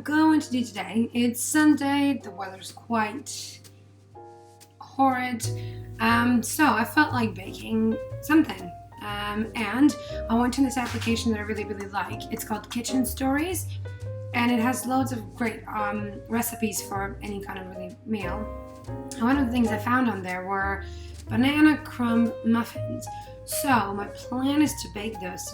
going to do today, it's Sunday, the weather's quite horrid, so I felt like baking something, and I went to this application that I really like. It's called Kitchen Stories, and it has loads of great recipes for any kind of really meal. And one of the things I found on there were banana crumb muffins. So my plan is to bake those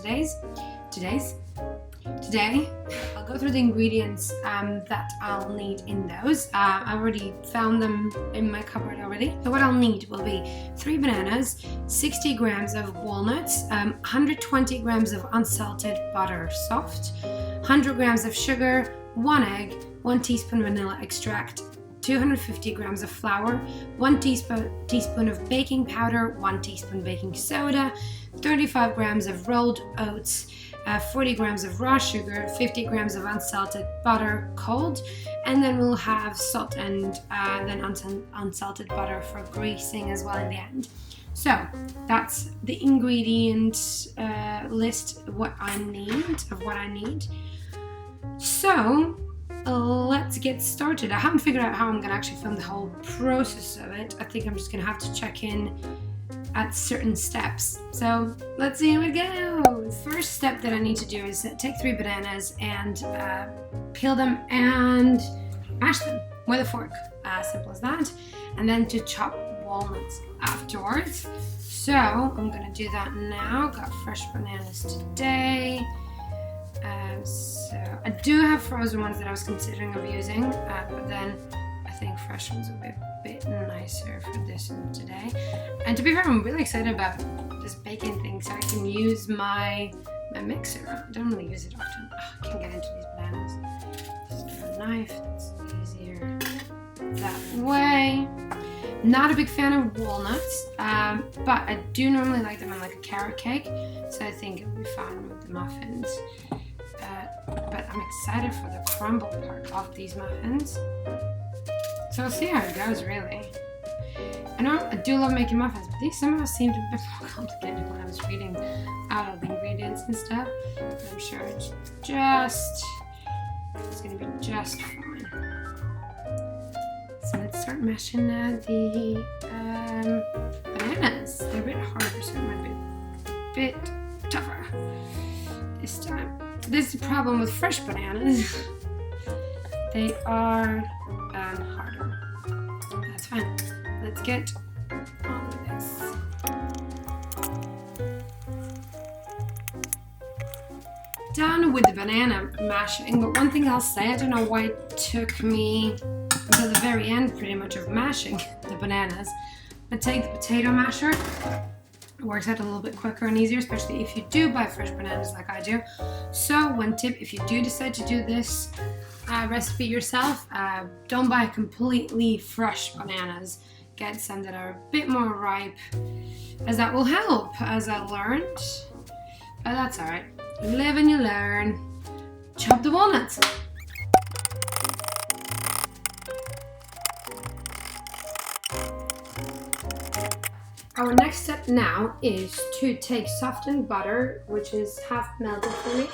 today. I'll go through the ingredients that I'll need in those. I already found them in my cupboard already. So what I'll need will be 3 bananas, 60 grams of walnuts, 120 grams of unsalted butter soft, 100 grams of sugar, 1 egg, 1 teaspoon vanilla extract, 250 grams of flour, 1 teaspoon of baking powder, 1 teaspoon baking soda, 35 grams of rolled oats, 40 grams of raw sugar, 50 grams of unsalted butter cold, and then we'll have salt and then unsalted butter for greasing as well in the end. So that's the ingredient list of what I need. So let's get started. I haven't figured out how I'm going to actually film the whole process of it. I think I'm just going to have to check in at certain steps. So let's see how it goes. First step that I need to do is take 3 bananas and peel them and mash them with a fork. Simple as that. And then to chop walnuts afterwards. So I'm going to do that now. Got fresh bananas today. So I do have frozen ones that I was considering of using, but then I think fresh ones will be a bit nicer for this one today. And to be fair, I'm really excited about this baking thing, so I can use my mixer. I don't really use it often. I can't get into these bananas. Just get a knife. It's easier that way. Not a big fan of walnuts, but I do normally like them on like a carrot cake, so I think it'll be fine with the muffins. But I'm excited for the crumble part of these muffins. So we'll see how it goes, really. I do love making muffins, but these somehow seemed a bit more complicated when I was reading out all the ingredients and stuff. But I'm sure it's going to be just fine. So let's start mashing the bananas. They're a bit harder, so it might be a bit tougher this time. This is the problem with fresh bananas. They are harder. That's fine. Let's get on with this. Done with the banana mashing, but one thing I'll say, I don't know why it took me until the very end pretty much of mashing the bananas, but take the potato masher. It works out a little bit quicker and easier, especially if you do buy fresh bananas like I do. So one tip, if you do decide to do this recipe yourself, don't buy completely fresh bananas. Get some that are a bit more ripe, as that will help, as I learned. But that's alright. You live and you learn. Chop the walnuts. Our next step now is to take softened butter, which is half melted for me.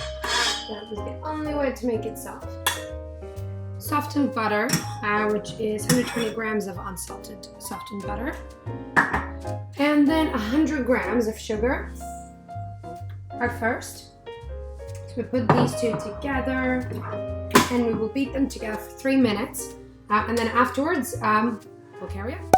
That was the only way to make it soft. Softened butter, which is 120 grams of unsalted softened butter. And then 100 grams of sugar at first. So we put these two together and we will beat them together for 3 minutes. And then afterwards, we'll carry on.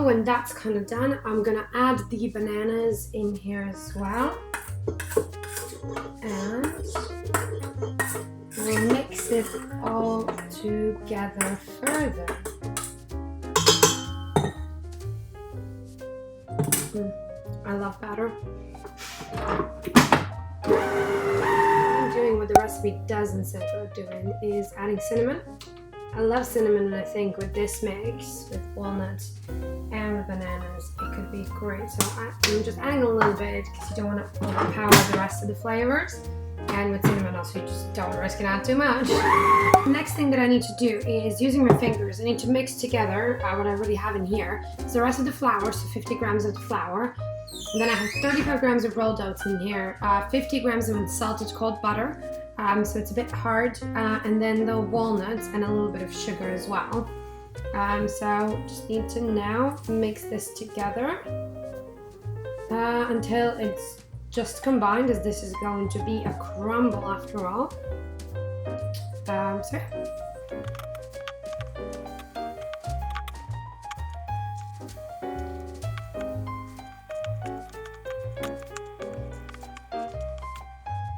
When that's kind of done, I'm gonna add the bananas in here as well, and we'll mix it all together further. I love batter. What I'm doing, what the recipe doesn't say about doing, is adding cinnamon. I love cinnamon, and I think with this mix, with walnuts and with bananas, it could be great. So I'm just adding a little bit because you don't want to overpower the rest of the flavors. And with cinnamon also, you just don't risk it out too much. The next thing that I need to do is using my fingers, I need to mix together what I already have in here. So the rest of the flour, so 50 grams of the flour. And then I have 35 grams of rolled oats in here, 50 grams of unsalted cold butter, so it's a bit hard, and then the walnuts and a little bit of sugar as well. So just need to now mix this together until it's just combined, as this is going to be a crumble after all. So yeah.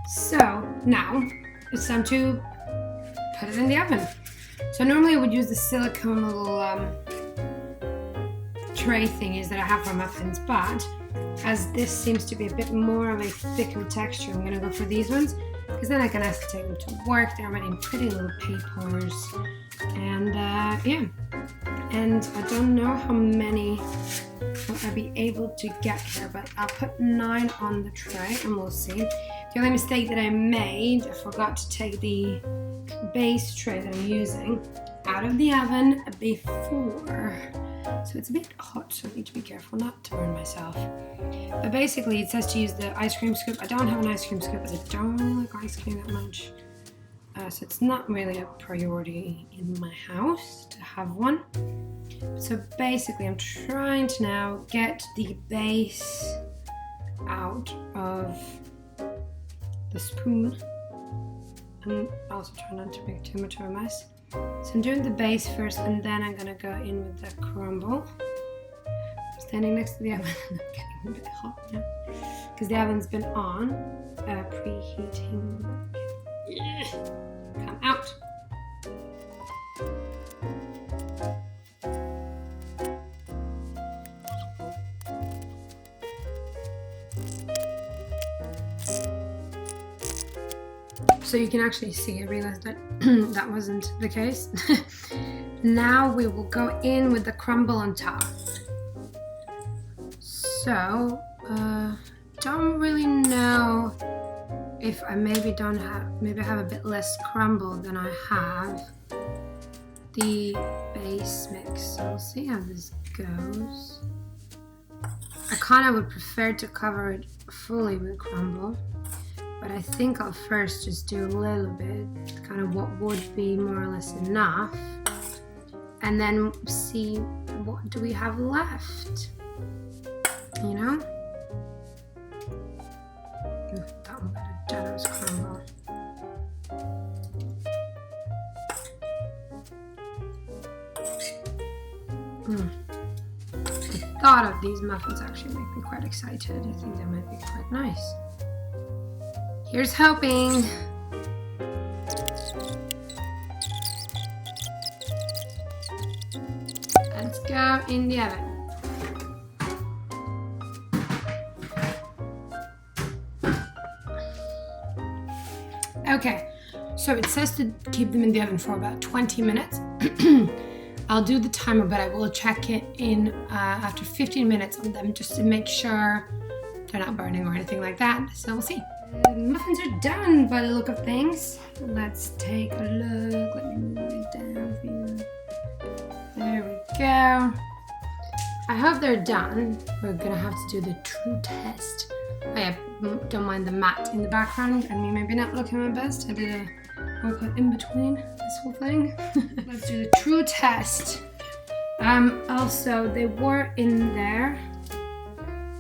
So now it's time to put it in the oven. So normally I would use the silicone little tray thingies that I have for muffins, but as this seems to be a bit more of a thicker texture, I'm gonna go for these ones because then I can actually take them to work. They're already in pretty little papers, and yeah. And I don't know how many I'll be able to get here, but I'll put 9 on the tray and we'll see. The only mistake that I made, I forgot to take the base tray that I'm using out of the oven before. So it's a bit hot, so I need to be careful not to burn myself. But basically it says to use the ice cream scoop. I don't have an ice cream scoop, but I don't really like ice cream that much. So it's not really a priority in my house to have one. So basically I'm trying to now get the base out of the spoon. I'm also trying not to make too much of a mess. So I'm doing the base first, and then I'm gonna go in with the crumble. I'm standing next to the oven and I'm getting a bit hot now because the oven's been on, preheating. Come out. So you can actually see, I realized that that wasn't the case. Now we will go in with the crumble on top. So, don't really know if I maybe I have a bit less crumble than I have the base mix. So we'll see how this goes. I kind of would prefer to cover it fully with crumble, but I think I'll first just do a little bit, kind of what would be more or less enough, and then see what do we have left, you know? That one got a generous crumble. The thought of these muffins actually make me quite excited. I think they might be quite nice. Here's hoping. Let's go in the oven. Okay, so it says to keep them in the oven for about 20 minutes. I'll do the timer, but I will check it in after 15 minutes on them just to make sure they're not burning or anything like that. So we'll see. The muffins are done by the look of things. Let's take a look. Let me move it down for you. There we go. I hope they're done. We're gonna have to do the true test. Oh yeah, don't mind the mat in the background and me maybe not looking my best. I did a workout in between this whole thing. Let's do the true test. Also, they were in there.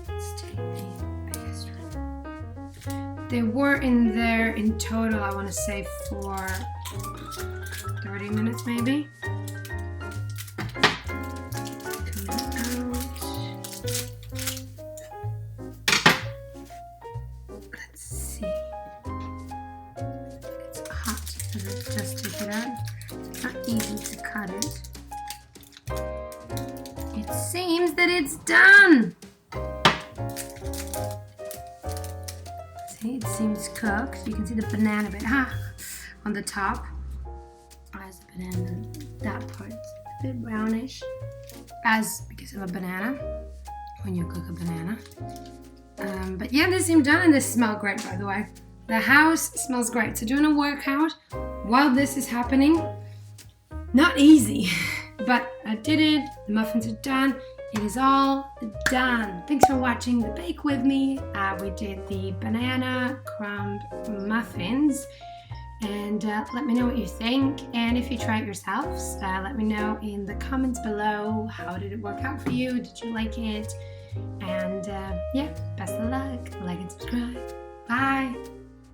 Let's take the biggest one. They were in there in total, I want to say, for 30 minutes maybe. Just take it out. It's not easy to cut it. It seems that it's done. See, it seems cooked. You can see the banana bit on the top. As the banana, that part's a bit brownish, as because of a banana, when you cook a banana. But yeah, they seem done and they smell great, by the way. The house smells great. So doing a workout while this is happening, not easy, but I did it. The muffins are done. It is all done. Thanks for watching the bake with me. We did the banana crumb muffins. And let me know what you think. And if you try it yourselves, let me know in the comments below. How did it work out for you? Did you like it? And yeah, best of luck. Like and subscribe. Bye.